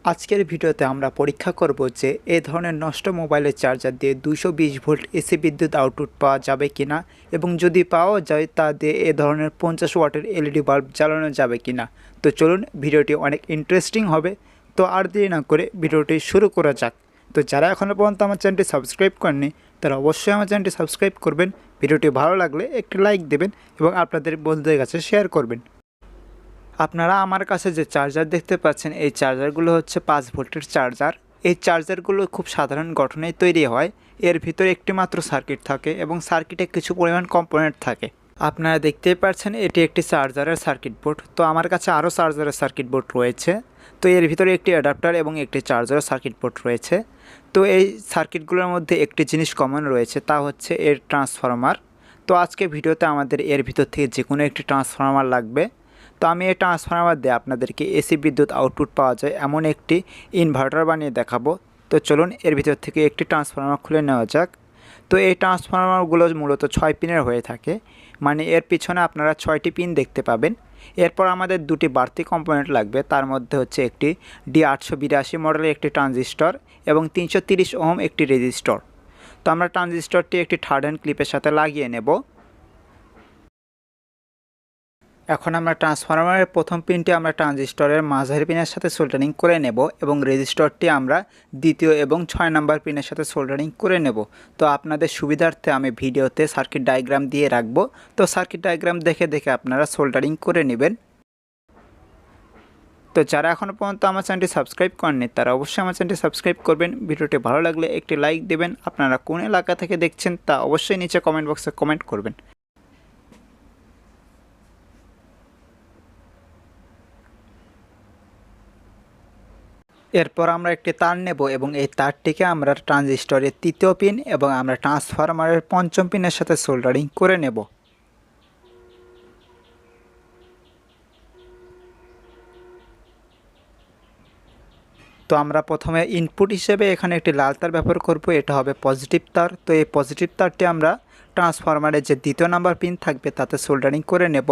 আজকের ভিডিওতে আমরা পরীক্ষা করব যে এই ধরনের নষ্ট মোবাইলের চার্জার দিয়ে 220 ভোল্ট এসি বিদ্যুৎ আউটপুট পাওয়া যাবে কিনা এবং যদি পাওয়া যায় তা দিয়ে এ ধরনের 50 ওয়াটের এলইডি বাল্ব জ্বালানো যাবে কিনা। তো চলুন, ভিডিওটি অনেক ইন্টারেস্টিং হবে। তো আর দেরি না করে ভিডিওটি শুরু করা যাক। তো যারা এখনও পর্যন্ত আমার চ্যানেলটি সাবস্ক্রাইব করেননি তারা অবশ্যই আমার চ্যানেলটি সাবস্ক্রাইব করবেন। ভিডিওটি ভালো লাগলে একটি লাইক দেবেন এবং আপনাদের বন্ধুদের কাছে শেয়ার করবেন। আপনারা আমার কাছে যে চার্জার দেখতে পাচ্ছেন এই চার্জারগুলো হচ্ছে 5 ভোল্টের চার্জার। এই চার্জারগুলো খুব সাধারণ গঠনেই তৈরি হয়। এর ভিতরে একটি মাত্র সার্কিট থাকে এবং সার্কিটে কিছু পরিমাণ কম্পোনেন্ট থাকে। আপনারা দেখতেই পাচ্ছেন এটি একটি চার্জারের সার্কিট বোর্ড। তো আমার কাছে আরও চার্জারের সার্কিট বোর্ড রয়েছে। তো এর ভিতরে একটি অ্যাডাপ্টার এবং একটি চার্জারের সার্কিট বোর্ড রয়েছে। তো এই সার্কিটগুলোর মধ্যে একটি জিনিস কমন রয়েছে, তা হচ্ছে এর ট্রান্সফরমার। তো আজকে ভিডিওতে আমাদের এর ভিতর থেকে যে কোনো একটি ট্রান্সফরমার লাগবে। তো আমি এই ট্রান্সফরমার দিয়ে আপনাদেরকে এসি বিদ্যুৎ আউটপুট পাওয়া যায় এমন একটি ইনভার্টার বানিয়ে দেখাবো। তো চলুন এর ভিতর থেকে একটি ট্রান্সফরমার খুলে নেওয়া যাক। তো এই ট্রান্সফরমারগুলো মূলত 6 পিনের হয়ে থাকে, মানে এর পিছনে আপনারা 6টি পিন দেখতে পাবেন। এরপর আমাদের দুটি বাড়তি কম্পোনেন্ট লাগবে, তার মধ্যে হচ্ছে একটি D882 মডেলের একটি ট্রানজিস্টর এবং 330 ওহম একটি রেজিস্টর। তো আমরা ট্রানজিস্টরটি একটি থার্ড হ্যান্ড ক্লিপের সাথে লাগিয়ে নেব। এখন আমরা ট্রান্সফরমারের প্রথম পিনটি আমরা ট্রানজিস্টরের মাঝারি পিনের সাথে সোল্ডারিং করে নেব এবং রেজিস্টরটি আমরা দ্বিতীয় এবং 6 নম্বর পিনের সাথে সোল্ডারিং করে নেব। তো আপনাদের সুবিধার্থে আমি ভিডিওতে সার্কিট ডায়াগ্রাম দিয়ে রাখব। তো সার্কিট ডায়াগ্রাম দেখে দেখে আপনারা সোল্ডারিং করে নেবেন। তো যারা এখনও পর্যন্ত আমার চ্যানেলটি সাবস্ক্রাইব করেননি তারা অবশ্যই আমার চ্যানেলটি সাবস্ক্রাইব করবেন। ভিডিওটি ভালো লাগলে একটি লাইক দেবেন। আপনারা কোন এলাকা থেকে দেখছেন তা অবশ্যই নিচে কমেন্ট বক্সে কমেন্ট করবেন। এরপর আমরা একটি তার নেব এবং এই তারটিকে আমরা ট্রানজিস্টরের তৃতীয় পিন এবং আমরা ট্রান্সফরমারের পঞ্চম পিনের সাথে সোল্ডারিং করে নেব। তো আমরা প্রথমে ইনপুট হিসেবে এখানে একটি লাল তার ব্যবহার করব, এটা হবে পজিটিভ তার। তো এই পজিটিভ তারটি আমরা ট্রান্সফরমারের যে দ্বিতীয় নাম্বার পিন থাকবে তাতে সোল্ডারিং করে নেব।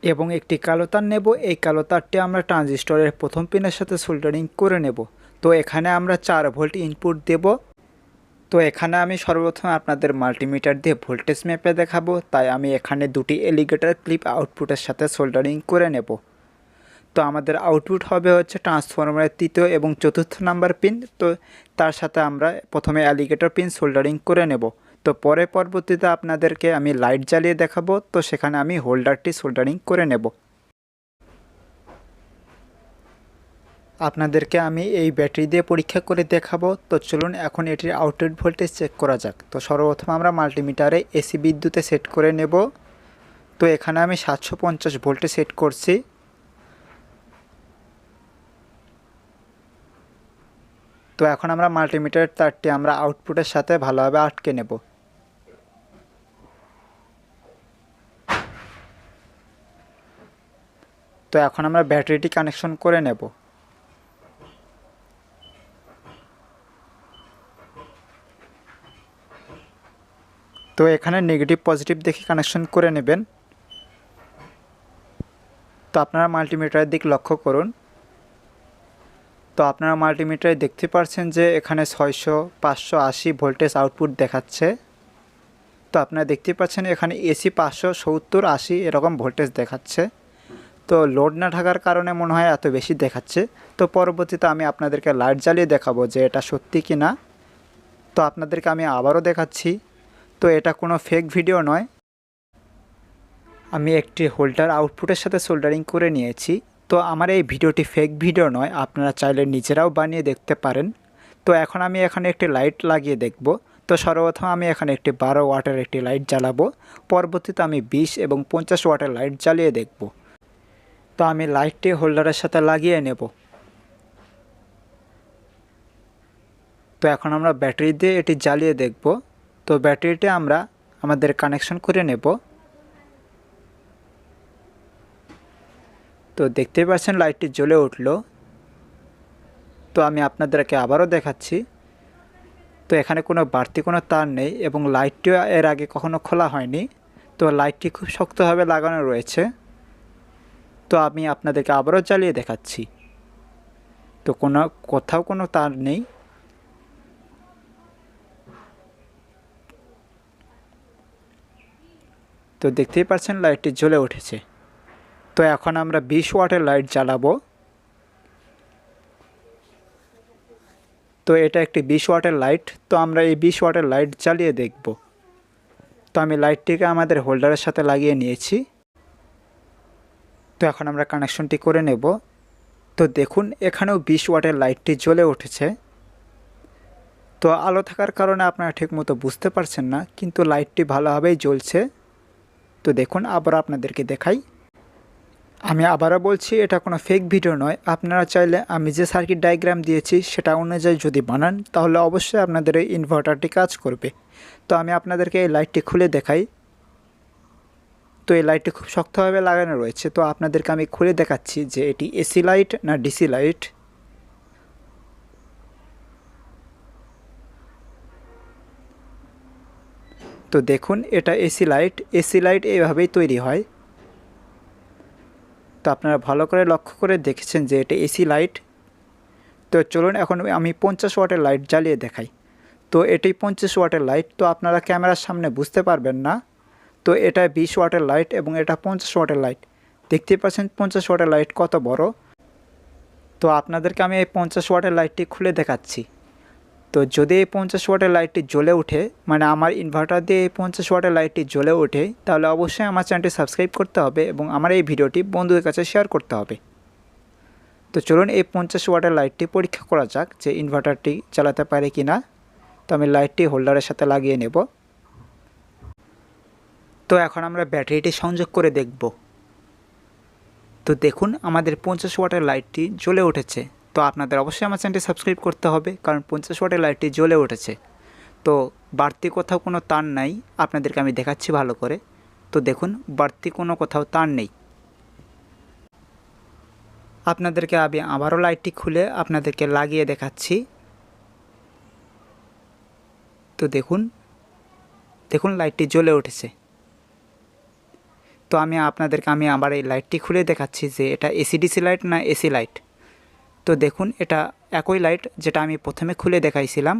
এবং একটি কালো তার নেব, এই কালো তারটি আমরা ট্রানজিস্টরের প্রথম পিনের সাথে সোল্ডারিং করে নেব। তো এখানে আমরা 4 ভোল্ট ইনপুট দেব। তো এখানে আমি সর্বপ্রথম আপনাদের মাল্টিমিটার দিয়ে ভোল্টেজ মেপে দেখাবো, তাই আমি এখানে দুটি এলিগেটর ক্লিপ আউটপুটের সাথে সোল্ডারিং করে নেব। তো আমাদের আউটপুট হবে হচ্ছে ট্রান্সফরমারের তৃতীয় এবং চতুর্থ নাম্বার পিন। তো তার সাথে আমরা প্রথমে অ্যালিগেটর পিন সোল্ডারিং করে নেব। তো পরবর্তীতে আপনাদেরকে আমি লাইট জ্বালিয়ে দেখাবো, তো সেখানে আমি হোল্ডারটি সোল্ডারিং করে নেব। আপনাদেরকে আমি এই ব্যাটারি দিয়ে পরীক্ষা করে দেখাবো। তো চলুন এখন এটির আউটপুট ভোল্টেজ চেক করা যাক। তো সর্বপ্রথম আমরা মাল্টিমিটারে এসি বিদ্যুতে সেট করে নেব। তো এখানে আমি 750 ভোল্টে সেট করছি। তো এখন আমরা মাল্টিমিটারের তারটি আমরা আউটপুটের সাথে ভালোভাবে আটকে নেব। তো এখন আমরা ব্যাটারিটি কানেকশন করে নেব। তো এখানে নেগেটিভ পজিটিভ দেখে কানেকশন করে নেবেন। তো আপনারা মাল্টিমিটারের দিক লক্ষ্য করুন। তো আপনারা মাল্টিমিটারে দেখতে পাচ্ছেন যে এখানে 600, 580 ভোল্টেজ আউটপুট দেখাচ্ছে। তো আপনারা দেখতে পাচ্ছেন এখানে এসি 570, 80 এরকম ভোল্টেজ দেখাচ্ছে। তো লোড না থাকার কারণে মনে হয় এত বেশি দেখাচ্ছে। তো পরবর্তীতে আমি আপনাদেরকে লাইট জ্বালিয়ে দেখাবো যে এটা সত্যি কি না। তো আপনাদেরকে আমি আবারও দেখাচ্ছি। তো এটা কোনো ফেক ভিডিও নয়, আমি একটি হোল্ডার আউটপুটের সাথে সোল্ডারিং করে নিয়েছি। তো আমার এই ভিডিওটি ফেক ভিডিও নয়, আপনারা চাইলে নিজেরাও বানিয়ে দেখতে পারেন। তো এখন আমি এখানে একটি লাইট লাগিয়ে দেখব। তো সর্বপ্রথম আমি এখানে একটি 12 ওয়াটের একটি লাইট জ্বালাবো। পরবর্তীতে আমি 20 এবং 50 ওয়াটের লাইট জ্বালিয়ে দেখব। তো আমি লাইটটি হোল্ডারের সাথে লাগিয়ে নেব। তো এখন আমরা ব্যাটারি দিয়ে এটি জ্বালিয়ে দেখব। তো ব্যাটারিটি আমরা আমাদের কানেকশন করে নেব। তো দেখতে পাচ্ছেন লাইটটি জ্বলে উঠল। তো আমি আপনাদেরকে আবারও দেখাচ্ছি। তো এখানে কোনো বাড়তি কোনো তার নেই এবং লাইটটিও এর আগে কখনো খোলা হয়নি। তো লাইটটি খুব শক্তভাবে লাগানো রয়েছে। তো আমি আপনাদেরকে আবারও জ্বালিয়ে দেখাচ্ছি। তো কোথাও কোনো তার নেই। তো দেখতেই পাচ্ছেন লাইটটি জ্বলে উঠেছে। তো এখন আমরা 20 ওয়াটের লাইট জ্বালাবো। তো এটা একটি 20 ওয়াটের লাইট। তো আমরা এই 20 ওয়াটের লাইট জ্বালিয়ে দেখব। তো আমি লাইটটিকে আমাদের হোল্ডারের সাথে লাগিয়ে নিয়েছি। তো এখন আমরা কানেকশনটি করে নেব। তো দেখুন এখানেও 20 ওয়াটের লাইটটি জ্বলে উঠেছে। তো আলো থাকার কারণে আপনারা ঠিকমতো বুঝতে পারছেন না, কিন্তু লাইটটি ভালোভাবেই জ্বলছে। তো দেখুন আবার আপনাদেরকে দেখাই। আমি আবারও বলছি, এটা কোনো ফেক ভিডিও নয়। আপনারা চাইলে আমি যে সার্কিট ডায়াগ্রাম দিয়েছি সেটা অনুযায়ী যদি বানান তাহলে অবশ্যই আপনাদের এই ইনভার্টারটি কাজ করবে। তো আমি আপনাদেরকে এই লাইটটি খুলে দেখাই। তো এই লাইটটি খুব শক্তভাবে লাগানো রয়েছে। তো আপনাদেরকে আমি খুলে দেখাচ্ছি যে এটি এসি লাইট না ডিসি লাইট। তো দেখুন এটা এসি লাইট। এসি লাইট এইভাবেই তৈরি হয়। তো আপনারা ভালো করে লক্ষ্য করে দেখেছেন যে এটা এসি লাইট। তো চলুন এখন আমি 50 ওয়াটের লাইট জ্বালিয়ে দেখাই। তো এটি 50 ওয়াটের লাইট। তো আপনারা ক্যামেরার সামনে বুঝতে পারবেন না। তো এটা 20 ওয়াটের লাইট এবং এটা 50 ওয়াটের লাইট। দেখতেই পাচ্ছেন 50 ওয়াটের লাইট কত বড়। তো আপনাদেরকে আমি এই 50 ওয়াটের লাইটটি খুলে দেখাচ্ছি। তো যদি এই 50 ওয়াটের লাইটটি জ্বলে ওঠে, মানে আমার ইনভার্টার দিয়ে এই 50 ওয়াটের লাইটটি জ্বলে ওঠে, তাহলে অবশ্যই আমার চ্যানেলটি সাবস্ক্রাইব করতে হবে এবং আমার এই ভিডিওটি বন্ধুদের কাছে শেয়ার করতে হবে। তো চলুন এই 50 ওয়াটের লাইটটি পরীক্ষা করা যাক যে ইনভার্টারটি চালাতে পারে কি না। তো আমি লাইটটি হোল্ডারের সাথে লাগিয়ে নেব। তো এখন আমরা ব্যাটারিটি সংযোগ করে দেখব। তো দেখুন আমাদের 50 ওয়াটের লাইটটি জ্বলে উঠেছে। তো আপনাদের অবশ্যই আমার চ্যানেলটি সাবস্ক্রাইব করতে হবে, কারণ 50 ওয়াটের লাইটটি জ্বলে উঠেছে। তো বাড়তি কোথাও কোনো তার নাই, আপনাদেরকে আমি দেখাচ্ছি ভালো করে। তো দেখুন বাড়তি কোনো কোথাও তার নেই। আপনাদেরকে আমি আবারও লাইটটি খুলে আপনাদেরকে লাগিয়ে দেখাচ্ছি। তো দেখুন লাইটটি জ্বলে উঠেছে। তো আমি আপনাদেরকে আবার এই লাইটটি খুলে দেখাচ্ছি যে এটা এসিডিসি লাইট না এসি লাইট। তো দেখুন এটা একই লাইট যেটা আমি প্রথমে খুলে দেখাইছিলাম।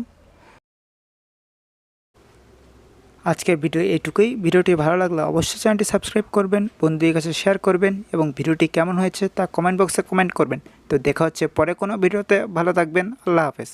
আজকের ভিডিও এইটুকুই। ভিডিওটি ভালো লাগলে অবশ্যই চ্যানেলটি সাবস্ক্রাইব করবেন, বন্ধুদের কাছে শেয়ার করবেন এবং ভিডিওটি কেমন হয়েছে তা কমেন্ট বক্সে কমেন্ট করবেন। তো দেখা হচ্ছে পরে কোনো ভিডিওতে। ভালো থাকবেন। আল্লাহ হাফেজ।